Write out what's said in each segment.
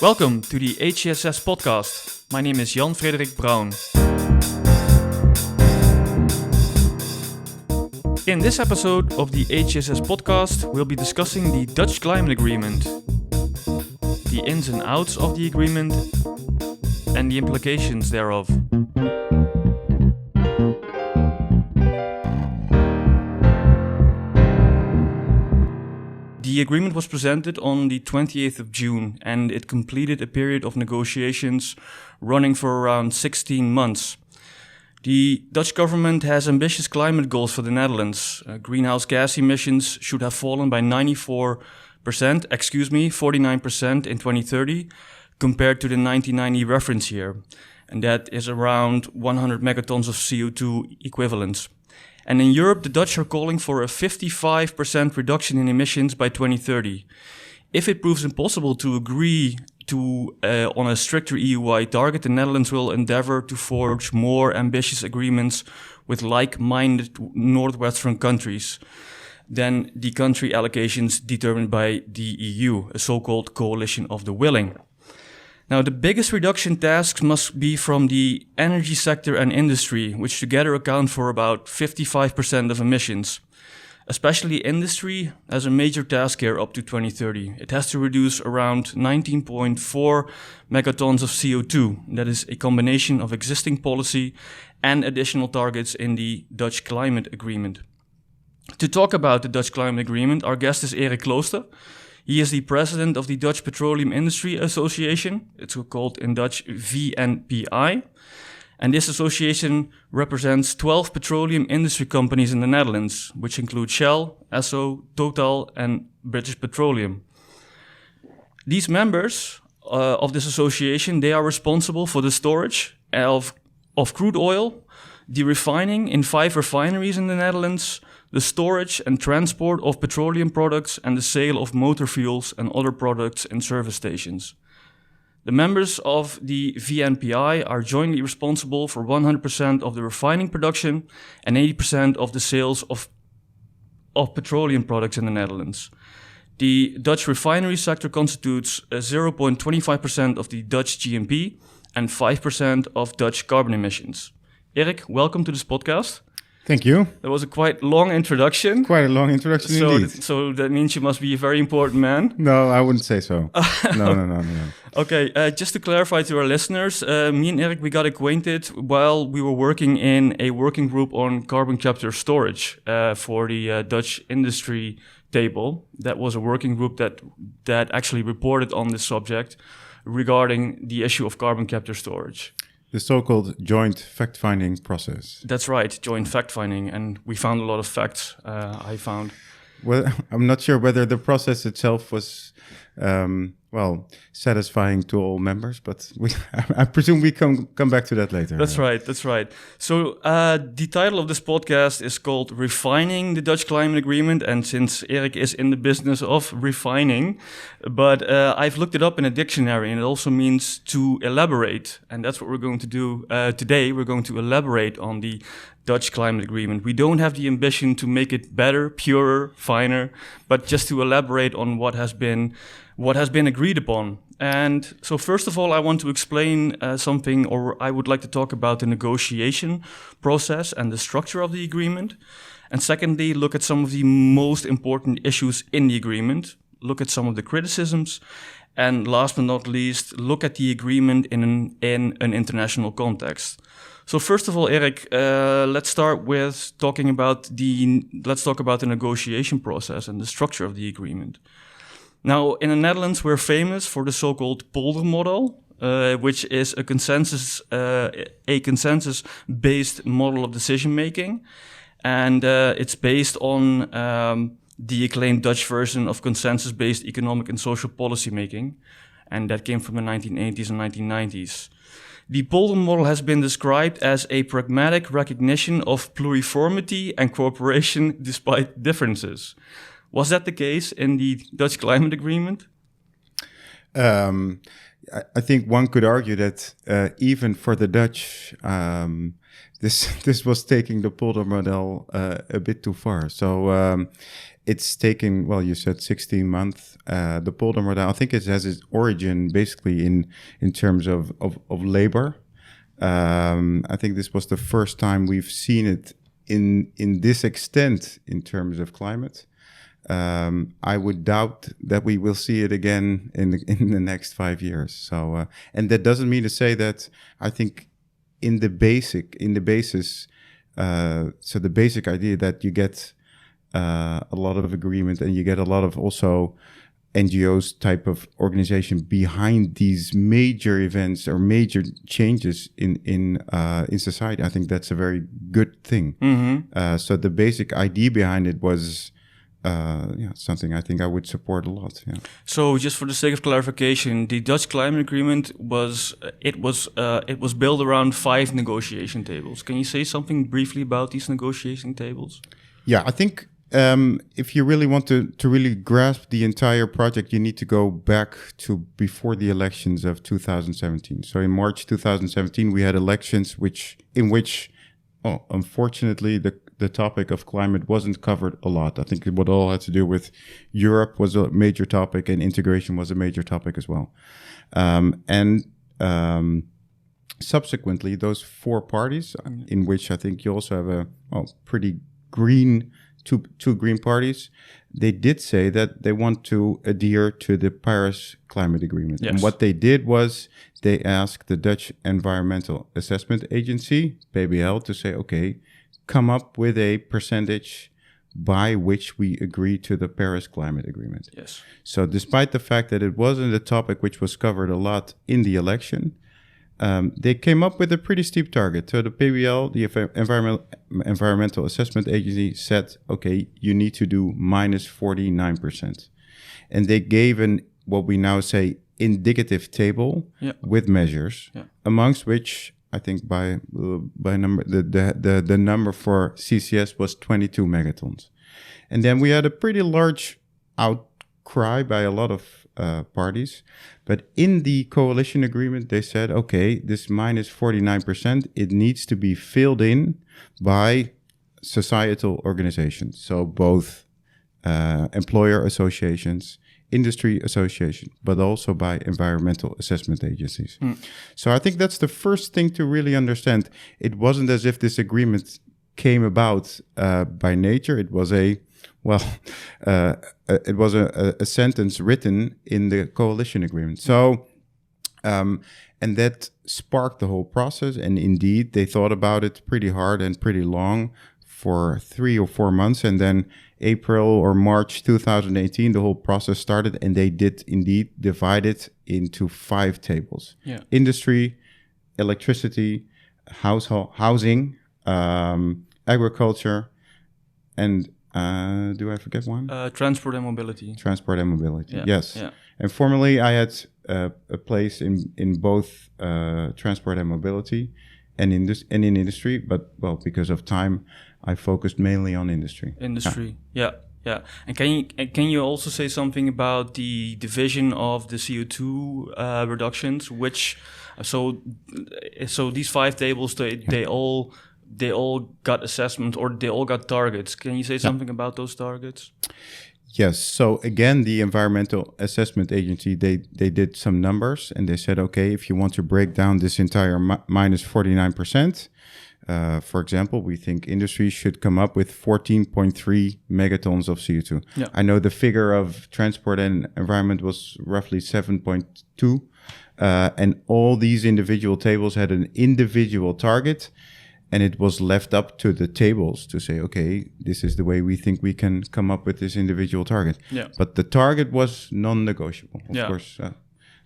Welcome to the HCSS podcast. My name is Jan-Frederik Braun. In this episode of the HCSS podcast, we'll be discussing the Dutch Climate Agreement, the ins and outs of the agreement, and the implications thereof. The agreement was presented on the 28th of June, and it completed a period of negotiations running for around 16 months. The Dutch government has ambitious climate goals for the Netherlands. Greenhouse gas emissions should have fallen by 49% in 2030 compared to the 1990 reference year, and that is around 100 megatons of CO2 equivalents. And in Europe, the Dutch are calling for a 55% reduction in emissions by 2030. If it proves impossible to agree on a stricter EU-wide target, the Netherlands will endeavor to forge more ambitious agreements with like-minded northwestern countries than the country allocations determined by the EU, a so-called coalition of the willing. Now, the biggest reduction tasks must be from the energy sector and industry, which together account for about 55% of emissions. Especially industry has a major task here up to 2030. It has to reduce around 19.4 megatons of CO2. That is a combination of existing policy and additional targets in the Dutch Climate Agreement. To talk about the Dutch Climate Agreement, our guest is Erik Klooster. He is the president of the Dutch Petroleum Industry Association. It's called in Dutch VNPI. And this association represents 12 petroleum industry companies in the Netherlands, which include Shell, Esso, Total, and British Petroleum. These members of this association, they are responsible for the storage of crude oil, the refining in 5 refineries in the Netherlands, the storage and transport of petroleum products, and the sale of motor fuels and other products in service stations. The members of the VNPI are jointly responsible for 100% of the refining production and 80% of the sales of petroleum products in the Netherlands. The Dutch refinery sector constitutes 0.25% of the Dutch GNP and 5% of Dutch carbon emissions. Erik, welcome to this podcast. Thank you. That was a quite long introduction. Quite a long introduction indeed. So that means you must be a very important man. No, I wouldn't say so. No. Okay, just to clarify to our listeners, me and Erik, we got acquainted while we were working in a working group on carbon capture storage for the Dutch industry table. That was a working group that actually reported on this subject regarding the issue of carbon capture storage. The so-called joint fact-finding process. That's right, joint fact-finding, and we found a lot of facts, I found. Well, I'm not sure whether the process itself was, satisfying to all members, but I presume we come back to that later. That's right. So the title of this podcast is called Refining the Dutch Climate Agreement, and since Erik is in the business of refining, but I've looked it up in a dictionary, and it also means to elaborate, and that's what we're going to do today. We're going to elaborate on the Dutch Climate Agreement. We don't have the ambition to make it better, purer, finer, but just to elaborate on what has been agreed upon. And so first of all, I want to explain something, or I would like to talk about the negotiation process and the structure of the agreement. And secondly, look at some of the most important issues in the agreement, look at some of the criticisms, and last but not least, look at the agreement in an international context. So first of all, Erik, let's start with talk about the negotiation process and the structure of the agreement. Now, in the Netherlands, we're famous for the so-called polder model, which is a consensus-based model of decision-making. And it's based on the acclaimed Dutch version of consensus-based economic and social policy making. And that came from the 1980s and 1990s. The polder model has been described as a pragmatic recognition of pluriformity and cooperation despite differences. Was that the case in the Dutch Climate Agreement? I think one could argue that even for the Dutch, this was taking the polder model a bit too far. So it's taken, well, you said 16 months. The polder model, I think it has its origin basically in terms of labor. I think this was the first time we've seen it in this extent in terms of climate. I would doubt that we will see it again in the next 5 years. So, and that doesn't mean to say that I think in the basis, so the basic idea that you get a lot of agreement and you get a lot of also NGOs type of organization behind these major events or major changes in society. I think that's a very good thing. So the basic idea behind it was something I think I would support a lot. Yeah. So just for the sake of clarification, the Dutch climate agreement was built around 5 negotiation tables. Can you say something briefly about these negotiation tables? Yeah, I think if you really want to really grasp the entire project, you need to go back to before the elections of 2017. So in March 2017, we had elections in which unfortunately, the topic of climate wasn't covered a lot. I think what all had to do with Europe was a major topic and integration was a major topic as well. Subsequently, those 4 parties, in which I think you also have a pretty green, two green parties, they did say that they want to adhere to the Paris Climate Agreement. Yes. And what they did was they asked the Dutch Environmental Assessment Agency, PBL, to say, okay, come up with a percentage by which we agree to the Paris Climate Agreement. Yes. So despite the fact that it wasn't a topic which was covered a lot in the election, they came up with a pretty steep target. So the PBL, the Environmental Assessment Agency, said, okay, you need to do minus 49%. And they gave what we now say, indicative table with measures, amongst which I think by number the number for CCS was 22 megatons. And then we had a pretty large outcry by a lot of parties. But in the coalition agreement, they said, okay, this minus 49%, it needs to be filled in by societal organizations. So both employer associations, industry association, but also by environmental assessment agencies. So I think that's the first thing to really understand. It wasn't as if this agreement came about by nature. It was a sentence written in the coalition agreement. So, and that sparked the whole process. And indeed, they thought about it pretty hard and pretty long for 3 or 4 months. And then April or March 2018, the whole process started. And they did indeed divide it into 5 tables. Yeah. Industry, electricity, housing, agriculture, and do I forget one? Transport and mobility. Transport and mobility, yes. Yeah. And formerly I had a place in both transport and mobility and in industry, but because of time, I focused mainly on industry. Industry, yeah. And can you also say something about the division of the CO2 reductions? Which so these 5 tables they all got assessment or they all got targets. Can you say something about those targets? Yes. So again, the Environmental Assessment Agency, they did some numbers and they said, okay, if you want to break down this entire minus 49%, for example, we think industry should come up with 14.3 megatons of CO2. Yeah. I know the figure of transport and environment was roughly 7.2. And all these individual tables had an individual target. And it was left up to the tables to say, okay, this is the way we think we can come up with this individual target. Yeah. But the target was non-negotiable. Of course,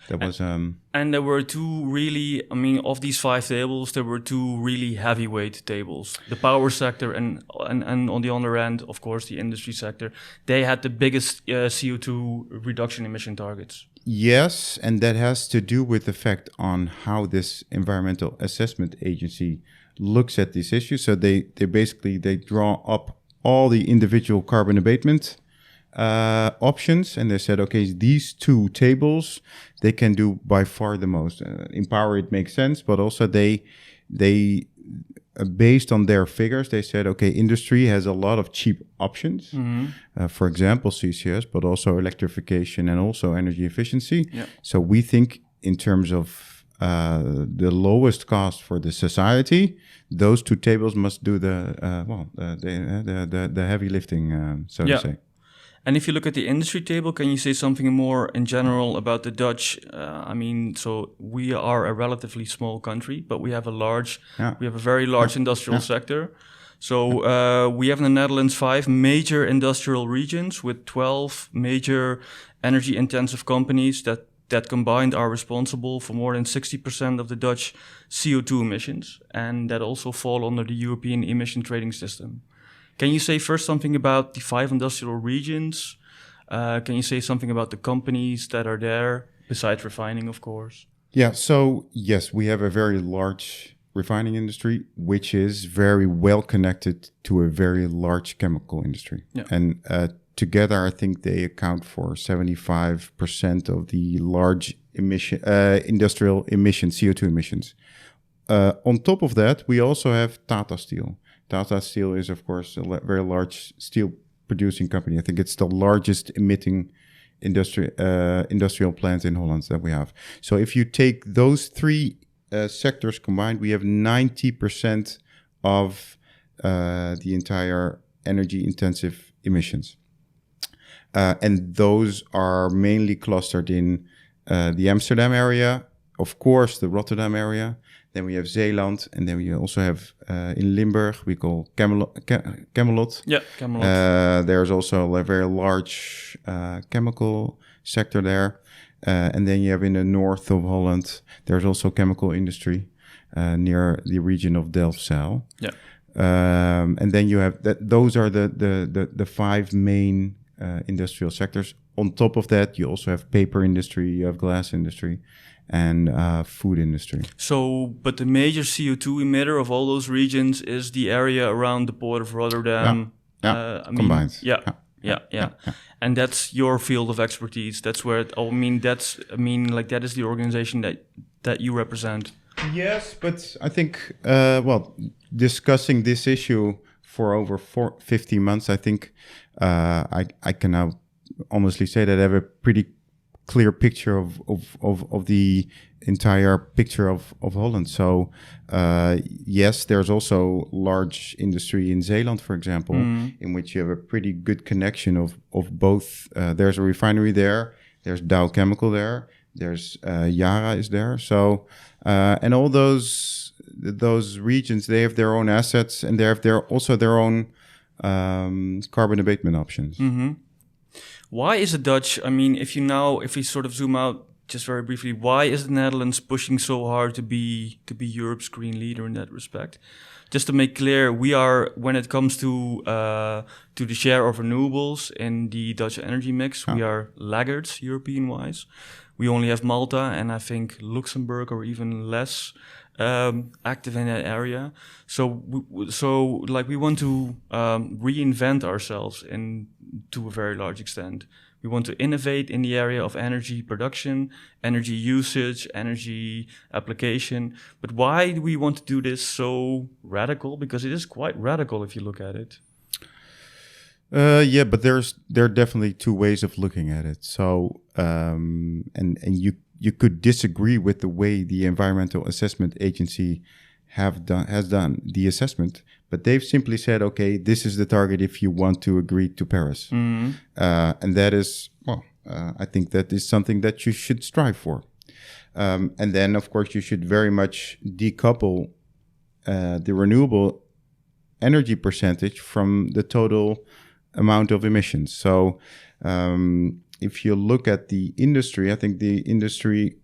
that was... And there were 2 really, of these 5 tables, there were 2 really heavyweight tables. The power sector and on the other end, of course, the industry sector. They had the biggest CO2 reduction emission targets. Yes, and that has to do with the fact on how this Environmental Assessment Agency looks at these issues. So they basically draw up all the individual carbon abatement options, and they said, okay, these 2 tables, they can do by far the most. In power, it makes sense, but also they based on their figures, they said, okay, industry has a lot of cheap options. For example, CCS, but also electrification and also energy efficiency. Yeah. So we think in terms of the lowest cost for the society, those two tables must do the heavy lifting, so to say. And if you look at the industry table, can you say something more in general about the Dutch? So we are a relatively small country, but we have a very large industrial sector. So we have in the Netherlands 5 major industrial regions with 12 major energy-intensive companies that combined are responsible for more than 60% of the Dutch CO2 emissions, and that also fall under the European emission trading system. Can you say first something about the 5 industrial regions? Can you say something about the companies that are there, besides refining, of course? Yeah, so yes, we have a very large refining industry, which is very well connected to a very large chemical industry. Yeah. And together, I think they account for 75% of the large industrial emissions, CO2 emissions. On top of that, we also have Tata Steel. Tata Steel is, of course, a very large steel producing company. I think it's the largest emitting industrial plant in Holland that we have. So if you take those 3 sectors combined, we have 90% of the entire energy intensive emissions. And those are mainly clustered in the Amsterdam area, of course, the Rotterdam area. Then we have Zeeland, and then we also have in Limburg, we call Camelot. Yeah, Camelot. There's also a very large chemical sector there. And then you have in the north of Holland, there's also chemical industry near the region of Delfzijl. Yeah. And then you have those are the 5 main industrial sectors. On top of that, you also have paper industry, you have glass industry, and food industry. So, but the major CO2 emitter of all those regions is the area around the port of Rotterdam. Combined. Yeah. And that's your field of expertise. That's where that is the organization that you represent. Yes, but I think, discussing this issue for over 15 months, I think I can now honestly say that I have a pretty clear picture of the entire picture of Holland. So yes, there's also large industry in Zeeland, for example, in which you have a pretty good connection of both. There's a refinery there, there's Dow Chemical there, there's Yara is there. So and all those regions, they have their own assets, and they have their own carbon abatement options. Mm-hmm. Why is the Dutch, if we sort of zoom out just very briefly, why is the Netherlands pushing so hard to be Europe's green leader in that respect? Just to make clear, we are, when it comes to the share of renewables in the Dutch energy mix, we are laggards European-wise. We only have Malta and I think Luxembourg or even less active in that area. So we want to reinvent ourselves to a very large extent. We want to innovate in the area of energy production, energy usage, energy application. But why do we want to do this so radical? Because it is quite radical if you look at it. But there are definitely 2 ways of looking at it. So and you could disagree with the way the Environmental Assessment Agency has done the assessment, but they've simply said, okay, this is the target if you want to agree to Paris. Mm-hmm. And that is, I think that is something that you should strive for. And then, of course, you should very much decouple the renewable energy percentage from the total amount of emissions. So if you look at the industry, I think the industry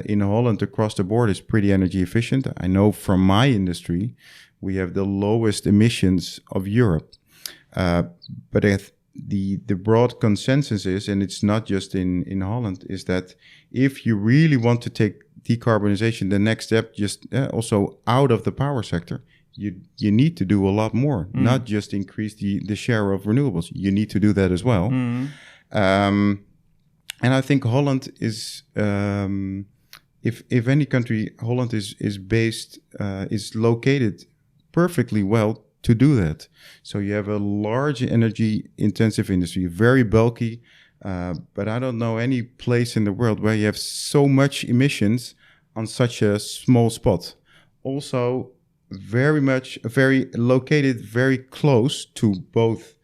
in Holland across the board is pretty energy efficient. I know from my industry, we have the lowest emissions of Europe. But the broad consensus is, and it's not just in Holland, is that if you really want to take decarbonization, the next step, just also out of the power sector, you need to do a lot more, not just increase the share of renewables. You need to do that as well. And I think Holland is, if any country, Holland is based, is located perfectly well to do that. So you have a large energy-intensive industry, very bulky, but I don't know any place in the world where you have so much emissions on such a small spot. Also, very located very close to both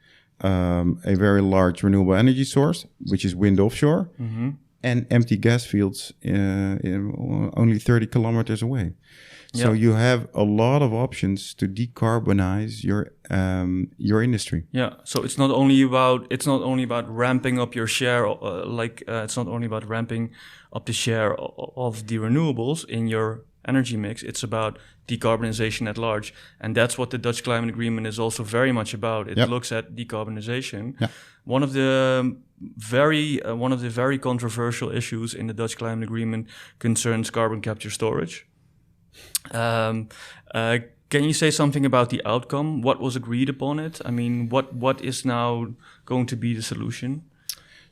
a very large renewable energy source, which is wind offshore, and empty gas fields only 30 kilometers away. So you have a lot of options to decarbonize your industry. Yeah. So it's not only about ramping up your share. It's not only about ramping up the share of the renewables in your energy mix. It's about decarbonization at large, and that's what the Dutch Climate Agreement is also very much about. It looks at decarbonization. Yeah. One of the very controversial issues in the Dutch Climate Agreement concerns carbon capture storage. Can you say something about the outcome? What was agreed upon it? I mean, what is now going to be the solution?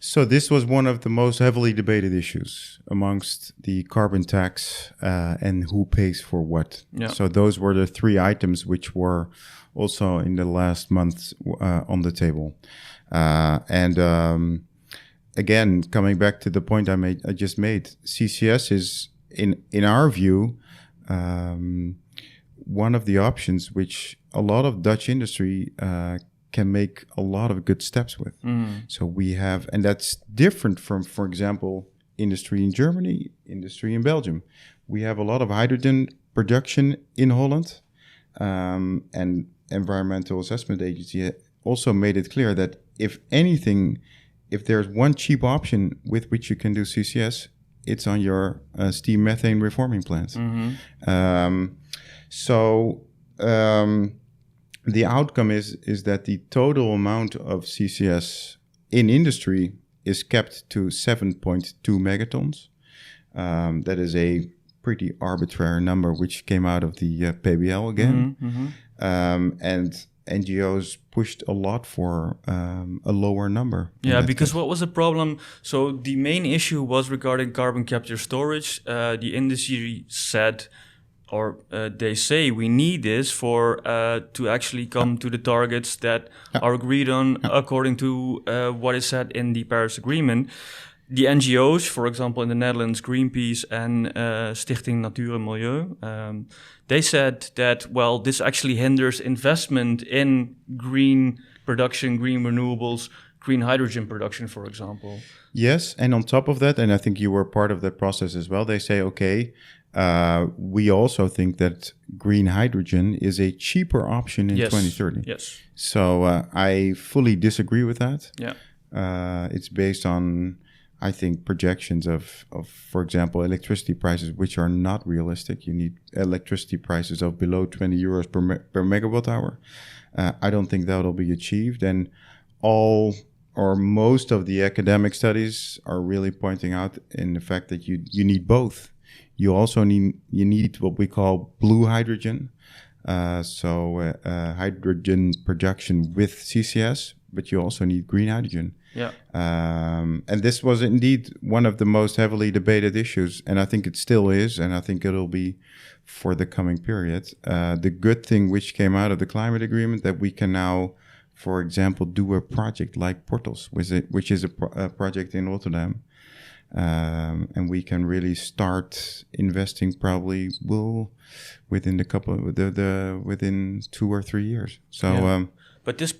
So this was one of the most heavily debated issues amongst the carbon tax and who pays for what. Yeah. So those were the three items which were also in the last months on the table. Again, coming back to the point I just made, CCS is in our view one of the options which a lot of Dutch industry can make a lot of good steps with. So we have, and that's different from, for example, industry in Germany, industry in Belgium. We have a lot of hydrogen production in Holland, and Environmental Assessment Agency also made it clear that if there's one cheap option with which you can do CCS, it's on your steam methane reforming plants. The outcome is that the total amount of CCS in industry is kept to 7.2 megatons. That is a pretty arbitrary number, which came out of the PBL again. And NGOs pushed a lot for a lower number. Yeah, because case. What was the problem? So the main issue was regarding carbon capture storage. The industry said, or they say, we need this for to actually come to the targets that are agreed on according to what is said in the Paris Agreement. The NGOs, for example, in the Netherlands, Greenpeace and Stichting Natuur en Milieu, they said that, well, this actually hinders investment in green production, green renewables, green hydrogen production, for example. Yes, and on top of that, and I think you were part of that process as well, they say, okay, we also think that green hydrogen is a cheaper option in 2030. Yes. So I fully disagree with that. Yeah. It's based on, I think, projections of, for example, electricity prices, which are not realistic. You need electricity prices of below 20 euros per megawatt hour. I don't think that'll be achieved. And all or most of the academic studies are really pointing out in the fact that you need both. You also need what we call blue hydrogen, hydrogen production with CCS, but you also need green hydrogen. Yeah. And this was indeed one of the most heavily debated issues, and I think it still is, and I think it'll be for the coming period. The good thing which came out of the climate agreement that we can now, for example, do a project like Portos, which is a project in Rotterdam. And we can really start investing probably within within 2 or 3 years. So, but this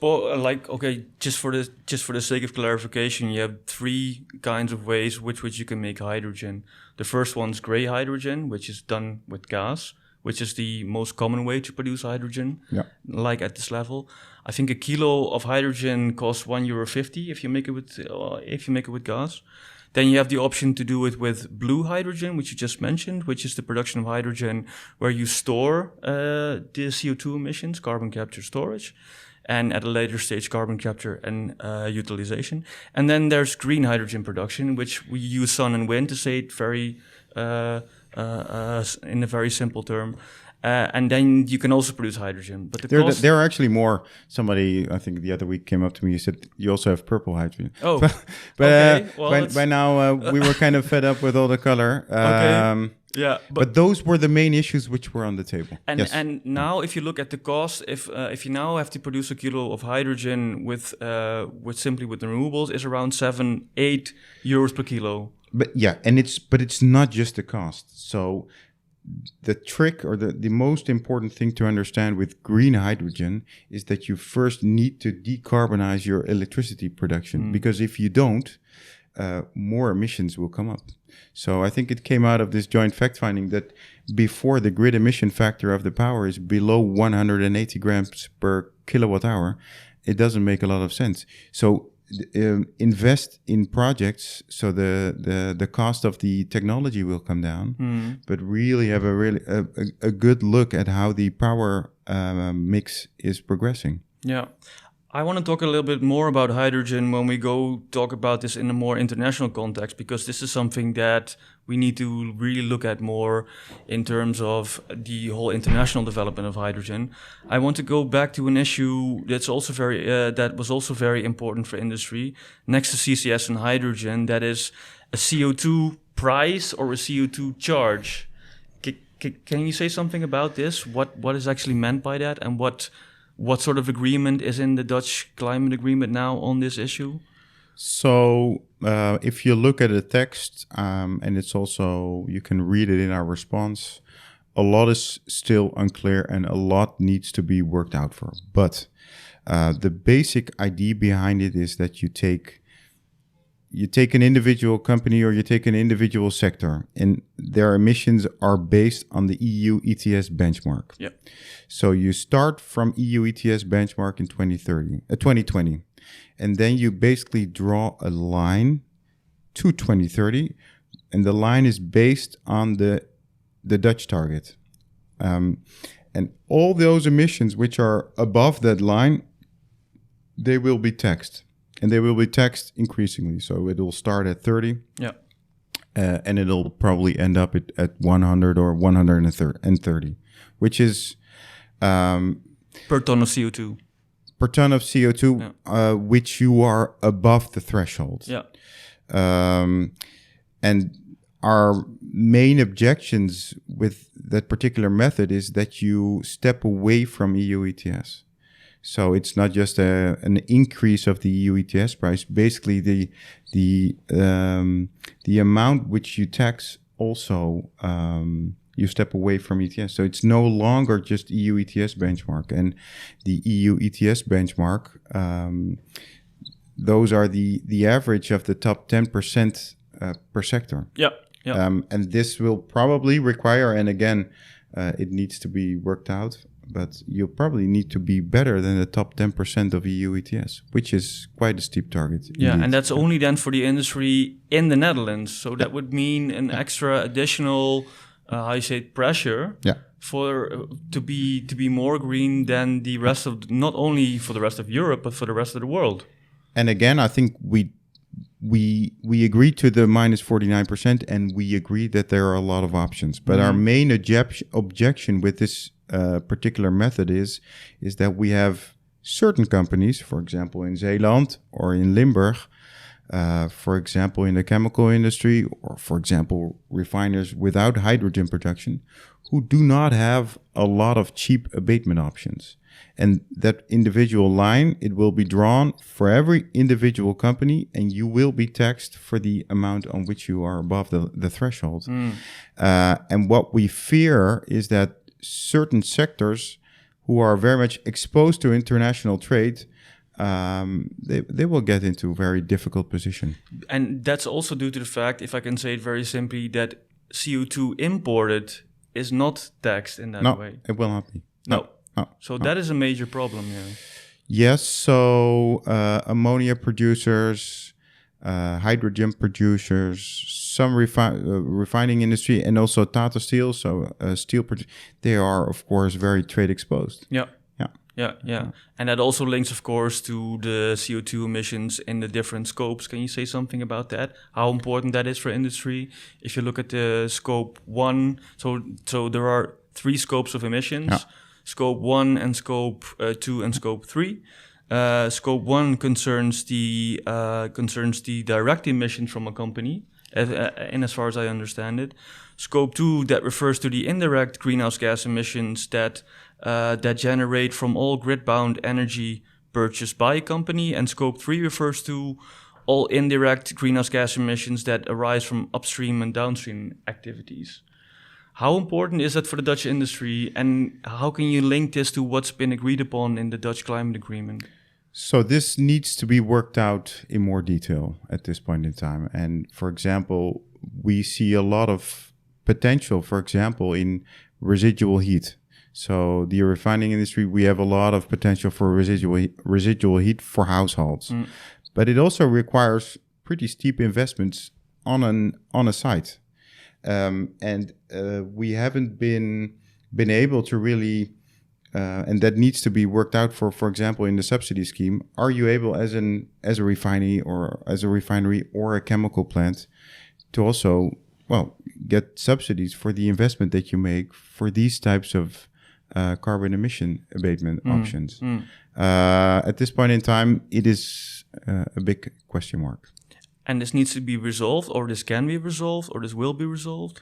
just for the sake of clarification, you have three kinds of ways with which you can make hydrogen. The first one's gray hydrogen, which is done with gas, which is the most common way to produce hydrogen. Yeah. Like at this level, I think a kilo of hydrogen costs €1.50 if you make it with gas. Then you have the option to do it with blue hydrogen, which you just mentioned, which is the production of hydrogen where you store the CO2 emissions, carbon capture storage, and at a later stage, carbon capture and utilization. And then there's green hydrogen production, which we use sun and wind to say it very in a very simple term. And then you can also produce hydrogen. But there are actually more. Somebody, I think the other week, came up to me and said, you also have purple hydrogen. Oh, but okay. By now, we were kind of fed up with all the color. Okay. Yeah, but those were the main issues which were on the table. And now, if you look at the cost, if you now have to produce a kilo of hydrogen with simply with renewables, is around 7-8 euros per kilo. But it's not just the cost. So the trick, or the most important thing to understand with green hydrogen, is that you first need to decarbonize your electricity production, because if you don't, more emissions will come up. So I think it came out of this joint fact finding that before the grid emission factor of the power is below 180 grams per kilowatt hour, it doesn't make a lot of sense. So invest in projects so the cost of the technology will come down, but really have a good look at how the power mix is progressing. Yeah. I want to talk a little bit more about hydrogen when we go talk about this in a more international context, because this is something that we need to really look at more in terms of the whole international development of hydrogen. I want to go back to an issue that's also that was also very important for industry, next to CCS and hydrogen, that is a CO2 price or a CO2 charge. Can you say something about this? What is actually meant by that, and what sort of agreement is in the Dutch climate agreement now on this issue? So if you look at the text, and it's also, you can read it in our response, a lot is still unclear and a lot needs to be worked out for. But the basic idea behind it is that you take an individual company or you take an individual sector, and their emissions are based on the EU ETS benchmark. Yep. So you start from EU ETS benchmark in 2020, and then you basically draw a line to 2030, and the line is based on the Dutch target. And all those emissions which are above that line, they will be taxed. And they will be taxed increasingly. So it will start at 30. Yeah. And it'll probably end up at 100 or 130, which is... per ton of CO2. Per ton of CO2, yeah. Which you are above the threshold. Yeah. And our main objections with that particular method is that you step away from EU ETS. So it's not just an increase of the EU ETS price. Basically, the amount which you tax also you step away from ETS. So it's no longer just EU ETS benchmark. And the EU ETS benchmark, those are the average of the top 10% per sector. Yeah. Yeah. And this will probably require, and again, it needs to be worked out, but you'll probably need to be better than the top 10% of EU ETS, which is quite a steep target. Yeah, indeed. and that's only then for the industry in the Netherlands. So that would mean an extra additional, pressure to be more green than the rest of, not only for the rest of Europe, but for the rest of the world. And again, I think we agree to the minus 49%, and we agree that there are a lot of options. But our main objection with this particular method is that we have certain companies, for example, in Zeeland or in Limburg, for example, in the chemical industry, or for example, refiners without hydrogen production, who do not have a lot of cheap abatement options. And that individual line, it will be drawn for every individual company, and you will be taxed for the amount on which you are above the threshold. And what we fear is that certain sectors who are very much exposed to international trade, they will get into a very difficult position. And that's also due to the fact, if I can say it very simply, that CO2 imported is not taxed in that way. No, it will not be. No. So that is a major problem here. Yes, so ammonia producers, hydrogen producers, some refining industry, and also Tata Steel, so steel they are, of course, very trade exposed. Yeah. And that also links, of course, to the CO2 emissions in the different scopes. Can you say something about that? How important that is for industry? If you look at the scope 1, so there are 3 scopes of emissions. Yeah. Scope 1 and Scope 2 and Scope 3. Scope 1 concerns the direct emission from a company, in as far as I understand it. Scope 2, that refers to the indirect greenhouse gas emissions that generate from all grid-bound energy purchased by a company. And Scope 3 refers to all indirect greenhouse gas emissions that arise from upstream and downstream activities. How important is that for the Dutch industry, and how can you link this to what's been agreed upon in the Dutch climate agreement? So this needs to be worked out in more detail at this point in time. And for example, we see a lot of potential, for example, in residual heat. So the refining industry, we have a lot of potential for residual heat for households. But it also requires pretty steep investments on a site. We haven't been able to really, and that needs to be worked out for example, in the subsidy scheme. Are you able as a refinery or a chemical plant to also, get subsidies for the investment that you make for these types of carbon emission abatement options? At this point in time, it is a big question mark. And this needs to be resolved, or this can be resolved, or this will be resolved?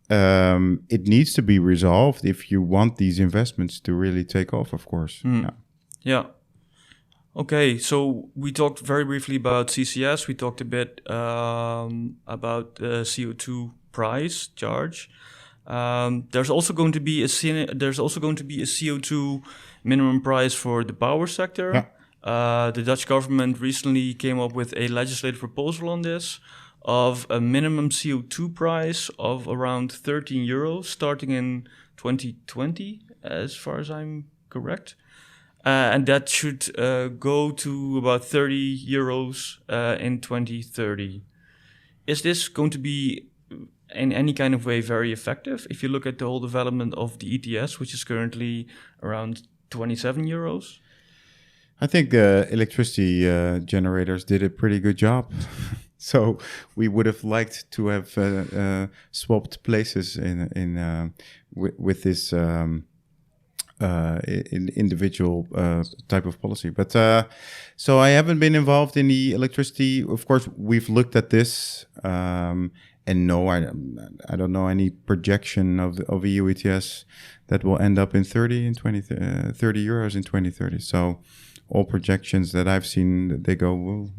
It needs to be resolved if you want these investments to really take off, of course. Yeah. Okay, so we talked very briefly about CCS. We talked a bit about the CO2 price charge. There's also going to be a CO2 minimum price for the power sector. Yeah. The Dutch government recently came up with a legislative proposal on this of a minimum CO2 price of around 13 euros starting in 2020, as far as I'm correct. And that should go to about 30 euros in 2030. Is this going to be in any kind of way very effective? If you look at the whole development of the ETS, which is currently around 27 euros. I think electricity generators did a pretty good job. So we would have liked to have swapped places with this individual type of policy. But so I haven't been involved in the electricity. Of course, we've looked at this. And no, I don't know any projection of EU ETS that will end up in 30 euros in 2030. So all projections that I've seen, they go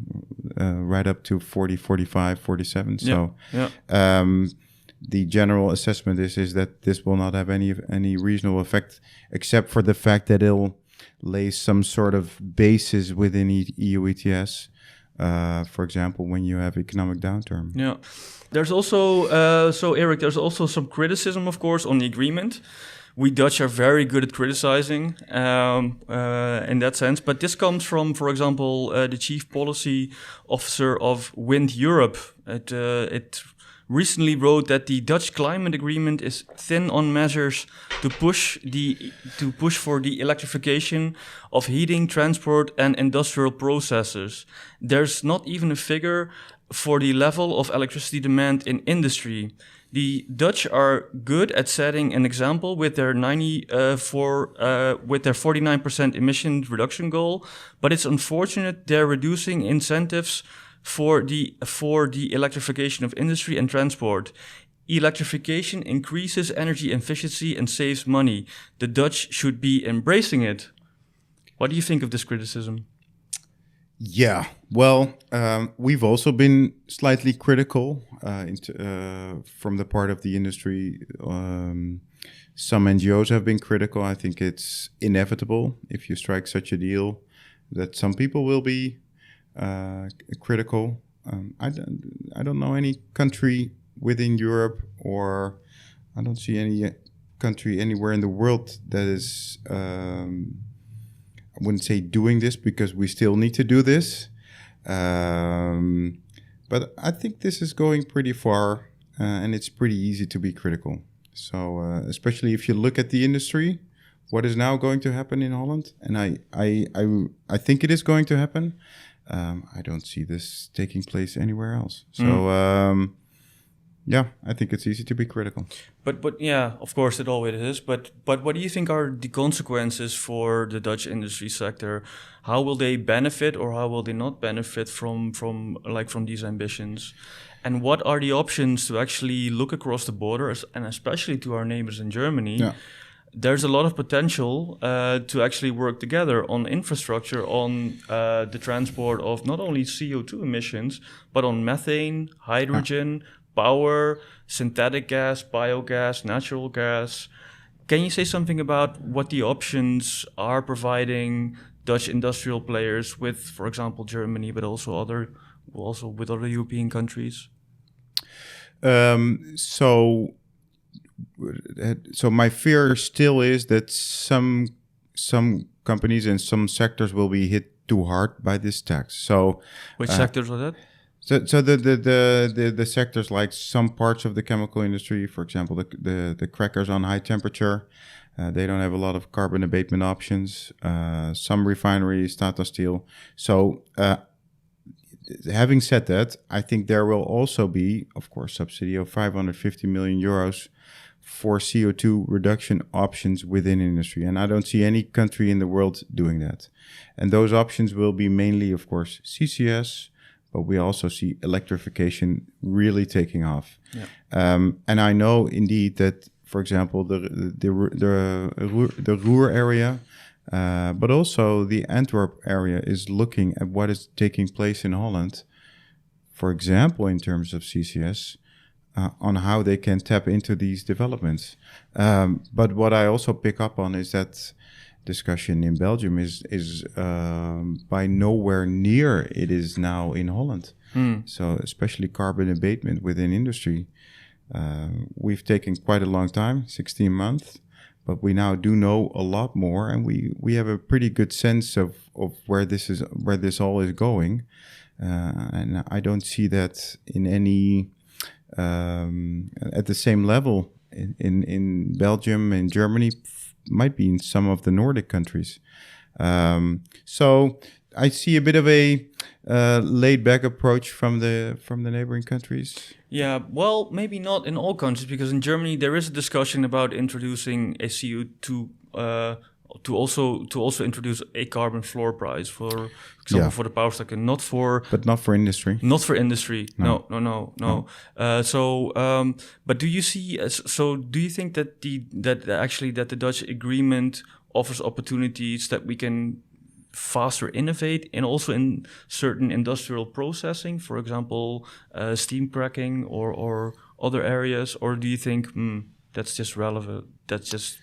right up to 40, 45, 47. So the general assessment is that this will not have any reasonable effect, except for the fact that it'll lay some sort of basis within EU ETS. For example, when you have economic downturn. Yeah. There's also, so Erik, there's also some criticism, of course, on the agreement. We Dutch are very good at criticizing in that sense. But this comes from, for example, the chief policy officer of Wind Europe. It recently wrote that the Dutch climate agreement is thin on measures to push for the electrification of heating, transport, and industrial processes. There's not even a figure for the level of electricity demand in industry. The Dutch are good at setting an example with their 49% emission reduction goal, but it's unfortunate they're reducing incentives for the electrification of industry and transport. Electrification increases energy efficiency and saves money. The Dutch should be embracing it. What do you think of this criticism? Yeah, well, we've also been slightly critical from the part of the industry. Some NGOs have been critical. I think it's inevitable if you strike such a deal that some people will be critical. I don't know any country within Europe, or I don't see any country anywhere in the world that is I wouldn't say doing this, because we still need to do this. But I think this is going pretty far, and it's pretty easy to be critical. So especially if you look at the industry, what is now going to happen in Holland, and I think it is going to happen. I don't see this taking place anywhere else. So yeah, I think it's easy to be critical. But yeah, of course it always is. But what do you think are the consequences for the Dutch industry sector? How will they benefit, or how will they not benefit from these ambitions? And what are the options to actually look across the borders, and especially to our neighbors in Germany? Yeah. There's a lot of potential to actually work together on infrastructure, on the transport of not only CO2 emissions, but on methane, hydrogen, power, synthetic gas, biogas, natural gas. Can you say something about what the options are providing Dutch industrial players with, for example, Germany, but also with other European countries? So my fear still is that some companies and some sectors will be hit too hard by this tax. So Which sectors are that? So the sectors like some parts of the chemical industry, for example, the crackers on high temperature, they don't have a lot of carbon abatement options. Some refineries, Tata Steel. So having said that, I think there will also be, of course, subsidy of 550 million euros for CO2 reduction options within industry. And I don't see any country in the world doing that. And those options will be mainly, of course, CCS, but we also see electrification really taking off. Yeah. And I know indeed that, for example, the Ruhr area, but also the Antwerp area is looking at what is taking place in Holland, for example, in terms of CCS, on how they can tap into these developments. But what I also pick up on is that discussion in Belgium is by nowhere near it is now in Holland. So especially carbon abatement within industry. We've taken quite a long time, 16 months, but we now do know a lot more, and we have a pretty good sense of where this all is going. And I don't see that in any at the same level in Belgium and Germany, might be in some of the Nordic countries. So I see a bit of a laid-back approach from the neighboring countries. Yeah, well, maybe not in all countries, because in Germany there is a discussion about introducing a CO2 to also introduce a carbon floor price for example for the power sector, not for industry. Not for industry. No. But do you see? Do you think that the Dutch agreement offers opportunities that we can faster innovate, and also in certain industrial processing, for example, steam cracking or other areas, or do you think that's just relevant? That's just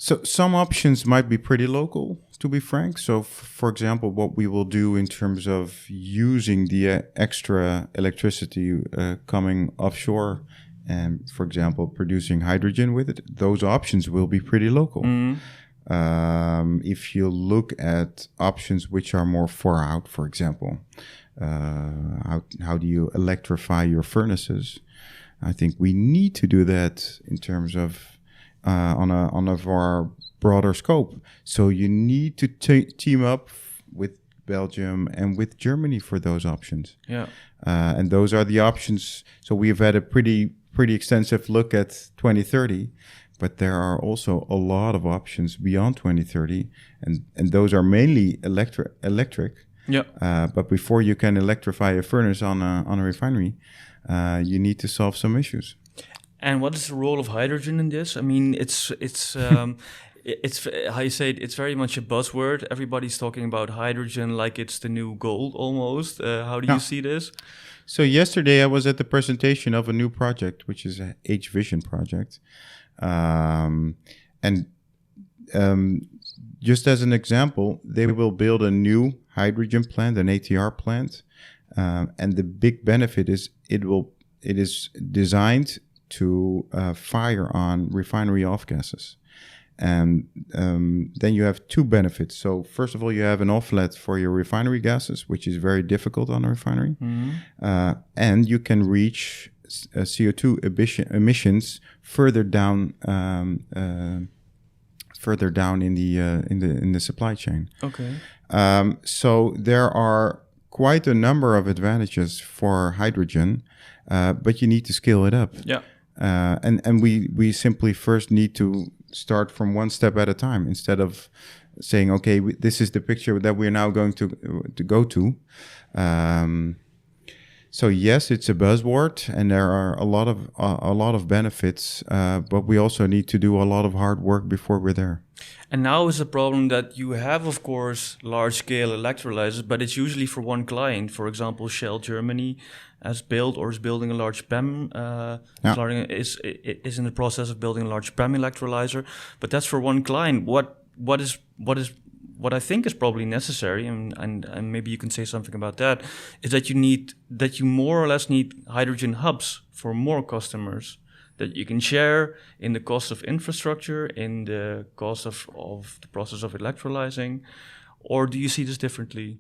So some options might be pretty local, to be frank. So, for example, what we will do in terms of using the extra electricity coming offshore and, for example, producing hydrogen with it, those options will be pretty local. If you look at options which are more far out, for example, how do you electrify your furnaces? I think we need to do that in terms of on a far broader scope. So you need to team up with Belgium and with Germany for those options. Yeah. And those are the options. So we've had a pretty extensive look at 2030, but there are also a lot of options beyond 2030, and those are mainly electric. Yeah. But before you can electrify a furnace on a refinery, you need to solve some issues. And what is the role of hydrogen in this? I mean, it's how you say it, it's very much a buzzword. Everybody's talking about hydrogen like it's the new gold almost. How do you see this? So yesterday I was at the presentation of a new project, which is a H-Vision project. Just as an example, they will build a new hydrogen plant, an ATR plant. And the big benefit is it is designed to fire on refinery off-gases. And then you have two benefits. So first of all, you have an offlet for your refinery gases, which is very difficult on a refinery. And you can reach CO2 emissions further down in the supply chain. Okay. So there are quite a number of advantages for hydrogen, but you need to scale it up. Yeah. And we simply first need to start from one step at a time, instead of saying, okay, this is the picture that we're now going to go to. So yes, it's a buzzword, and there are a lot of benefits, but we also need to do a lot of hard work before we're there. And now is a problem that you have, of course, large-scale electrolyzers, but it's usually for one client. For example, Shell Germany has built or is building a large PEM, is in the process of building a large PEM electrolyzer, but that's for one client. What I think is probably necessary, and maybe you can say something about that, is that you more or less need hydrogen hubs for more customers that you can share in the cost of infrastructure, in the cost of the process of electrolyzing. Or do you see this differently?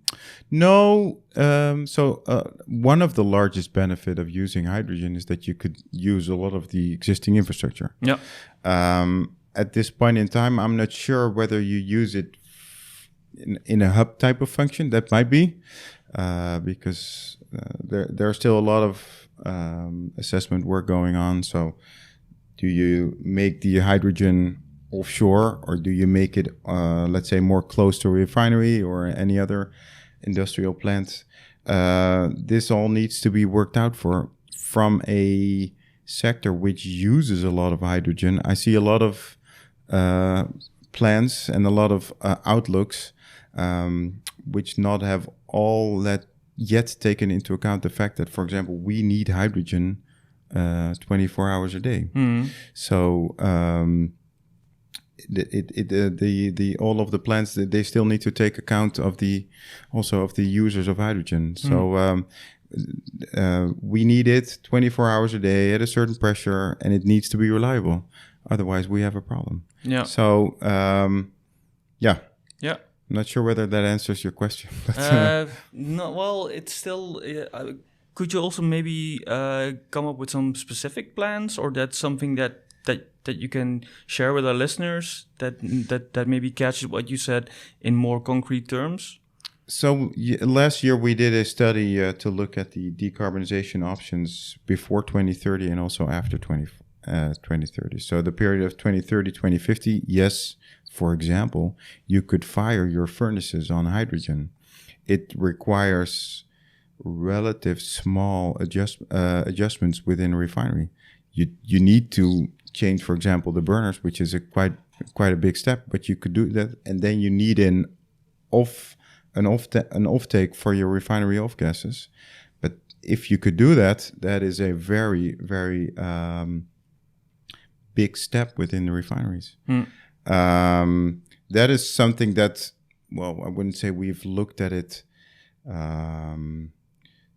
No. One of the largest benefit of using hydrogen is that you could use a lot of the existing infrastructure. Yeah. At this point in time, I'm not sure whether you use it in a hub type of function. That might be because there are still a lot of assessment work going on. So do you make the hydrogen offshore, or do you make it, let's say, more close to a refinery or any other industrial plant? This all needs to be worked out from a sector which uses a lot of hydrogen. I see a lot of plans and a lot of outlooks which not have all that yet taken into account the fact that, for example, we need hydrogen 24 hours a day. So all of the plants, they still need to take account of the users of hydrogen. So we need it 24 hours a day at a certain pressure, and it needs to be reliable. Otherwise, we have a problem. Yeah. So yeah. I'm not sure whether that answers your question. No. Well, it's still. Could you also maybe come up with some specific plans, or that's something that you can share with our listeners that maybe catches what you said in more concrete terms? So last year we did a study to look at the decarbonization options before 2030 and also after 2030. So the period of 2030-2050, yes. For example, you could fire your furnaces on hydrogen. It requires relative small adjustments within a refinery. You need to change, for example, the burners, which is quite a big step, but you could do that, and then you need an offtake for your refinery off gases. But if you could do that, that is a very, very big step within the refineries. That is something that, well, I wouldn't say we've looked at it.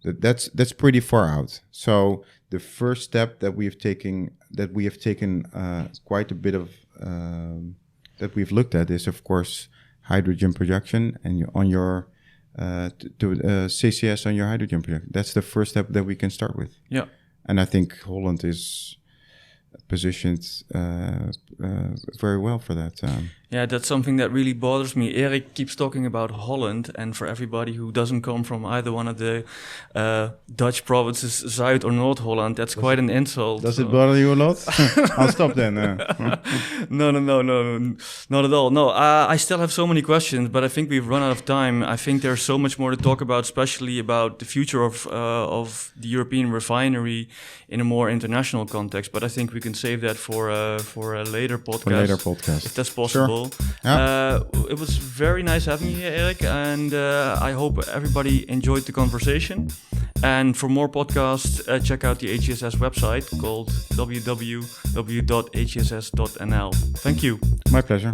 That's pretty far out. So the first step that we have taken quite a bit of that we've looked at is, of course, hydrogen production and on your CCS on your hydrogen production. That's the first step that we can start with. Yeah, and I think Holland is positioned very well for that. Yeah, that's something that really bothers me. Erik keeps talking about Holland, and for everybody who doesn't come from either one of the Dutch provinces, Zuid or North Holland, that's quite an insult. Does it bother you a lot? I'll stop then. No, not at all. No, I still have so many questions, but I think we've run out of time. I think there's so much more to talk about, especially about the future of the European refinery in a more international context. But I think we can save that for a later podcast. If that's possible. Sure. Yeah. It was very nice having you here, Erik, and I hope everybody enjoyed the conversation. And for more podcasts, check out the HCSS website called www.hcss.nl. Thank you. My pleasure.